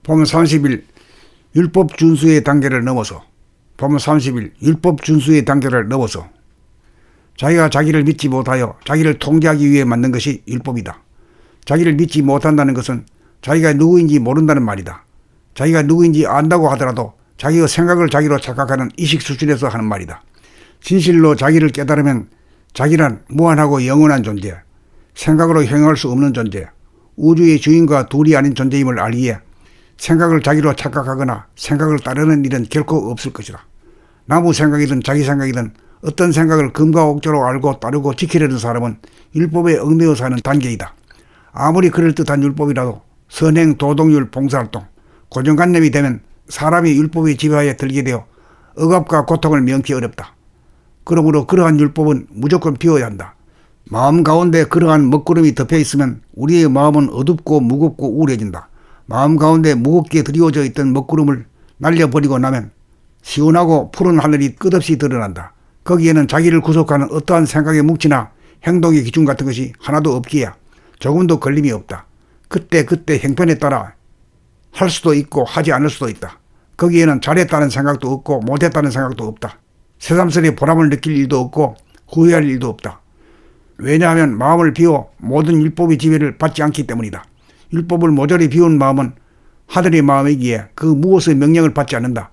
보면 30일 율법 준수의 단계를 넘어서 보면 30일 율법 준수의 단계를 넘어서 자기가 자기를 믿지 못하여 자기를 통제하기 위해 만든 것이 율법이다. 자기를 믿지 못한다는 것은 자기가 누구인지 모른다는 말이다. 자기가 누구인지 안다고 하더라도 자기의 생각을 자기로 착각하는 의식 수준에서 하는 말이다. 진실로 자기를 깨달으면 자기란 무한하고 영원한 존재, 생각으로 형용할 수 없는 존재, 우주의 주인과 둘이 아닌 존재임을 알기에 생각을 자기로 착각하거나 생각을 따르는 일은 결코 없을 것이다. 남의 생각이든 자기 생각이든 어떤 생각을 금과 옥조로 알고 따르고 지키려는 사람은 율법에 얽매여 사는 단계이다. 아무리 그럴듯한 율법이라도 선행, 도덕률, 봉사활동, 고정관념이 되면 사람이 율법의 지배하에 들게 되어 억압과 고통을 면하기 어렵다. 그러므로 그러한 율법은 무조건 비워야 한다. 마음 가운데 그러한 먹구름이 덮여 있으면 우리의 마음은 어둡고 무겁고 우울해진다. 마음 가운데 무겁게 드리워져 있던 먹구름을 날려버리고 나면 시원하고 푸른 하늘이 끝없이 드러난다. 거기에는 자기를 구속하는 어떠한 생각의 뭉치나 행동의 기준 같은 것이 하나도 없기에 조금도 걸림이 없다. 그때 형편에 따라 할 수도 있고 하지 않을 수도 있다. 거기에는 잘했다는 생각도 없고 못했다는 생각도 없다. 새삼스레 보람을 느낄 일도 없고 후회할 일도 없다. 왜냐하면 마음을 비워 모든 율법의 지배를 받지 않기 때문이다. 율법을 모조리 비운 마음은 하늘의 마음이기에 그 무엇의 명령을 받지 않는다.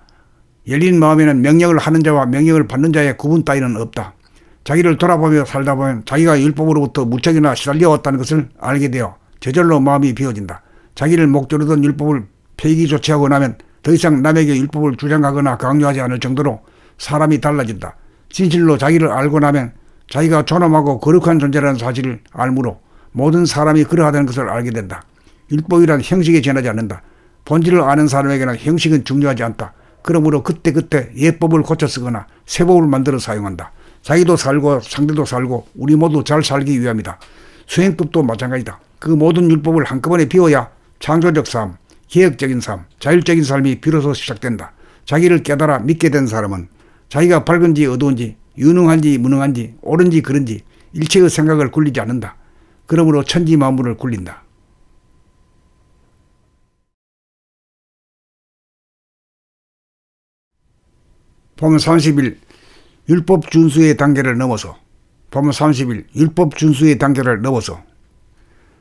열린 마음에는 명령을 하는 자와 명령을 받는 자의 구분 따위는 없다. 자기를 돌아보며 살다 보면 자기가 율법으로부터 무척이나 시달려왔다는 것을 알게 되어 저절로 마음이 비워진다. 자기를 목조로 둔 율법을 폐기 조치하고 나면 더 이상 남에게 율법을 주장하거나 강요하지 않을 정도로 사람이 달라진다. 진실로 자기를 알고 나면 자기가 존엄하고 거룩한 존재라는 사실을 알므로 모든 사람이 그러하다는 것을 알게 된다. 율법이란 형식에 지나지 않는다. 본질을 아는 사람에게는 형식은 중요하지 않다. 그러므로 그때 예법을 고쳐 쓰거나 새법을 만들어 사용한다. 자기도 살고 상대도 살고 우리 모두 잘 살기 위함이다. 수행법도 마찬가지다. 그 모든 율법을 한꺼번에 비워야 창조적 삶, 개혁적인 삶, 자율적인 삶이 비로소 시작된다. 자기를 깨달아 믿게 된 사람은 자기가 밝은지 어두운지 유능한지 무능한지 옳은지 그른지 일체의 생각을 굴리지 않는다. 그러므로 천지 만물을 굴린다. 보면 30일 율법 준수의 단계를 넘어서 보면 30일 율법 준수의 단계를 넘어서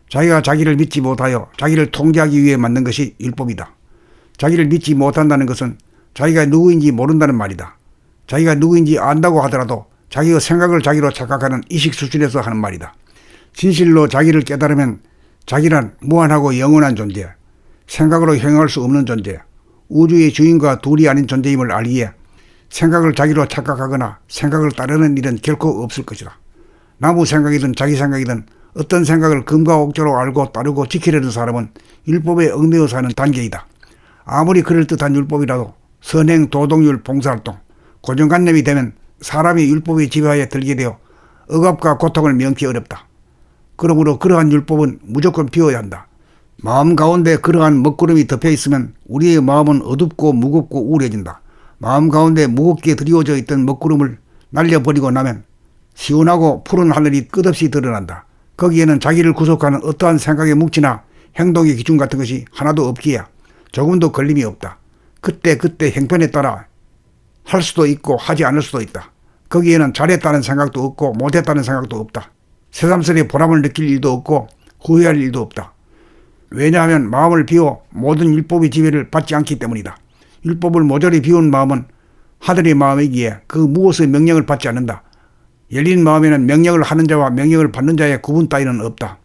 자기가 자기를 믿지 못하여 자기를 통제하기 위해 만든 것이 율법이다. 자기를 믿지 못한다는 것은 자기가 누구인지 모른다는 말이다. 자기가 누구인지 안다고 하더라도 자기의 생각을 자기로 착각하는 의식 수준에서 하는 말이다. 진실로 자기를 깨달으면 자기란 무한하고 영원한 존재, 생각으로 형용할 수 없는 존재, 우주의 주인과 둘이 아닌 존재임을 알기에 생각을 자기로 착각하거나 생각을 따르는 일은 결코 없을 것이다. 남의 생각이든 자기 생각이든 어떤 생각을 금과 옥조로 알고 따르고 지키려는 사람은 율법에 얽매여 사는 단계이다. 아무리 그럴듯한 율법이라도 선행, 도덕률, 봉사활동, 고정관념이 되면 사람이 율법의 지배하에 들게 되어 억압과 고통을 면하기 어렵다. 그러므로 그러한 율법은 무조건 비워야 한다. 마음 가운데 그러한 먹구름이 덮여 있으면 우리의 마음은 어둡고 무겁고 우울해진다. 마음 가운데 무겁게 드리워져 있던 먹구름을 날려버리고 나면 시원하고 푸른 하늘이 끝없이 드러난다. 거기에는 자기를 구속하는 어떠한 생각의 뭉치나 행동의 기준 같은 것이 하나도 없기에 조금도 걸림이 없다. 그때 형편에 따라 할 수도 있고 하지 않을 수도 있다. 거기에는 잘했다는 생각도 없고 못했다는 생각도 없다. 새삼스레 보람을 느낄 일도 없고 후회할 일도 없다. 왜냐하면 마음을 비워 모든 율법의 지배를 받지 않기 때문이다. 율법을 모조리 비운 마음은 하늘의 마음이기에 그 무엇의 명령을 받지 않는다. 열린 마음에는 명령을 하는 자와 명령을 받는 자의 구분 따위는 없다.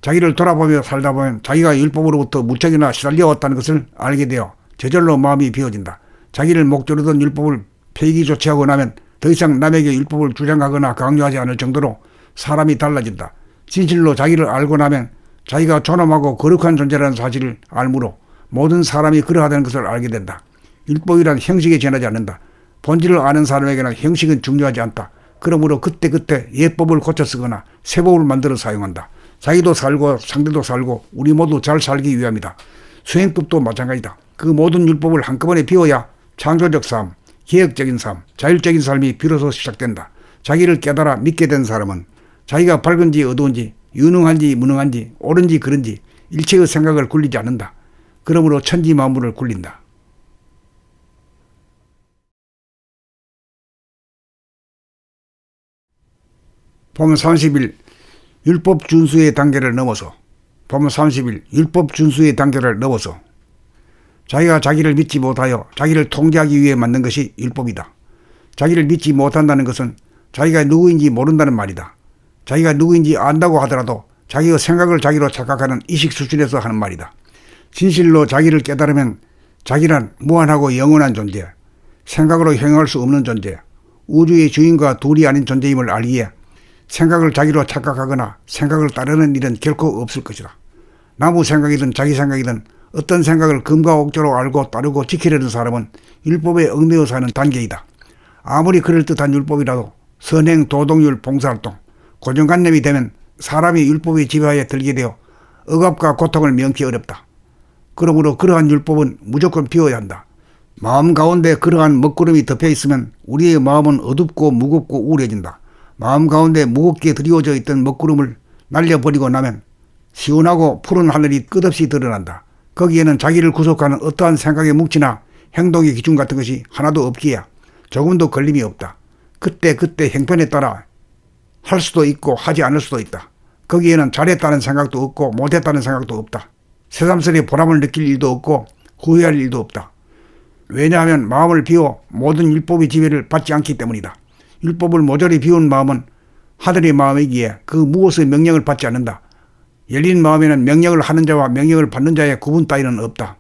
자기를 돌아보며 살다 보면 자기가 율법으로부터 무척이나 시달려왔다는 것을 알게 되어 저절로 마음이 비워진다. 자기를 목조로 둔 율법을 폐기 조치하고 나면 더 이상 남에게 율법을 주장하거나 강요하지 않을 정도로 사람이 달라진다. 진실로 자기를 알고 나면 자기가 존엄하고 거룩한 존재라는 사실을 알므로 모든 사람이 그러하다는 것을 알게 된다. 율법이란 형식에 지나지 않는다. 본질을 아는 사람에게는 형식은 중요하지 않다. 그러므로 그때 예법을 고쳐 쓰거나 새법을 만들어 사용한다. 자기도 살고 상대도 살고 우리 모두 잘 살기 위함이다. 수행법도 마찬가지다. 그 모든 율법을 한꺼번에 비워야 창조적 삶, 개혁적인 삶, 자율적인 삶이 비로소 시작된다. 자기를 깨달아 믿게 된 사람은 자기가 밝은지 어두운지 유능한지 무능한지 옳은지 그른지 일체의 생각을 굴리지 않는다. 그러므로 천지 만물을 굴린다. 보면 30일 율법 준수의 단계를 넘어서 보면 30일 율법 준수의 단계를 넘어서 자기가 자기를 믿지 못하여 자기를 통제하기 위해 만든 것이 율법이다. 자기를 믿지 못한다는 것은 자기가 누구인지 모른다는 말이다. 자기가 누구인지 안다고 하더라도 자기의 생각을 자기로 착각하는 의식 수준에서 하는 말이다. 진실로 자기를 깨달으면 자기란 무한하고 영원한 존재, 생각으로 형용할 수 없는 존재, 우주의 주인과 둘이 아닌 존재임을 알기에 생각을 자기로 착각하거나 생각을 따르는 일은 결코 없을 것이다. 남의 생각이든 자기 생각이든 어떤 생각을 금과 옥조로 알고 따르고 지키려는 사람은 율법에 얽매여 사는 단계이다. 아무리 그럴듯한 율법이라도 선행, 도덕률, 봉사활동, 고정관념이 되면 사람이 율법의 지배하에 들게 되어 억압과 고통을 면키 어렵다. 그러므로 그러한 율법은 무조건 비워야 한다. 마음 가운데 그러한 먹구름이 덮여 있으면 우리의 마음은 어둡고 무겁고 우울해진다. 마음 가운데 무겁게 드리워져 있던 먹구름을 날려버리고 나면 시원하고 푸른 하늘이 끝없이 드러난다. 거기에는 자기를 구속하는 어떠한 생각의 묵치나 행동의 기준 같은 것이 하나도 없기에 조금도 걸림이 없다. 그때 형편에 따라 할 수도 있고 하지 않을 수도 있다. 거기에는 잘했다는 생각도 없고 못했다는 생각도 없다. 새삼스레 보람을 느낄 일도 없고 후회할 일도 없다. 왜냐하면 마음을 비워 모든 율법의 지배를 받지 않기 때문이다. 율법을 모조리 비운 마음은 하늘의 마음이기에 그 무엇의 명령을 받지 않는다. 열린 마음에는 명령을 하는 자와 명령을 받는 자의 구분 따위는 없다.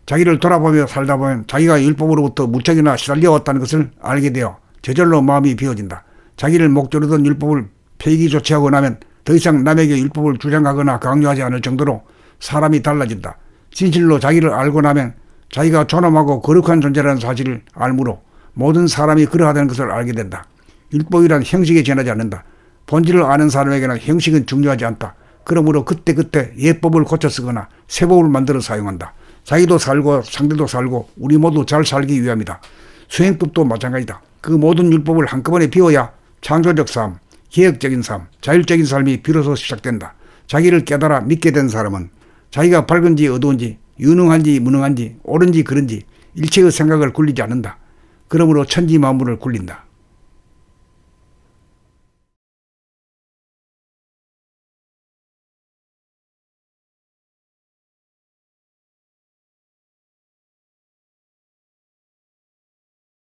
자기를 돌아보며 살다 보면 자기가 율법으로부터 무척이나 시달려왔다는 것을 알게 되어 저절로 마음이 비워진다. 자기를 목조로 둔 율법을 폐기 조치하고 나면 더 이상 남에게 율법을 주장하거나 강요하지 않을 정도로 사람이 달라진다. 진실로 자기를 알고 나면 자기가 존엄하고 거룩한 존재라는 사실을 알므로 모든 사람이 그러하다는 것을 알게 된다. 율법이란 형식에 지나지 않는다. 본질을 아는 사람에게는 형식은 중요하지 않다. 그러므로 그때그때 예법을 고쳐 쓰거나 새법을 만들어 사용한다. 자기도 살고 상대도 살고 우리 모두 잘 살기 위함이다. 수행법도 마찬가지다. 그 모든 율법을 한꺼번에 비워야 창조적 삶, 개혁적인 삶, 자율적인 삶이 비로소 시작된다. 자기를 깨달아 믿게 된 사람은 자기가 밝은지 어두운지 유능한지 무능한지 옳은지 그른지 일체의 생각을 굴리지 않는다. 그러므로 천지 만물을 굴린다.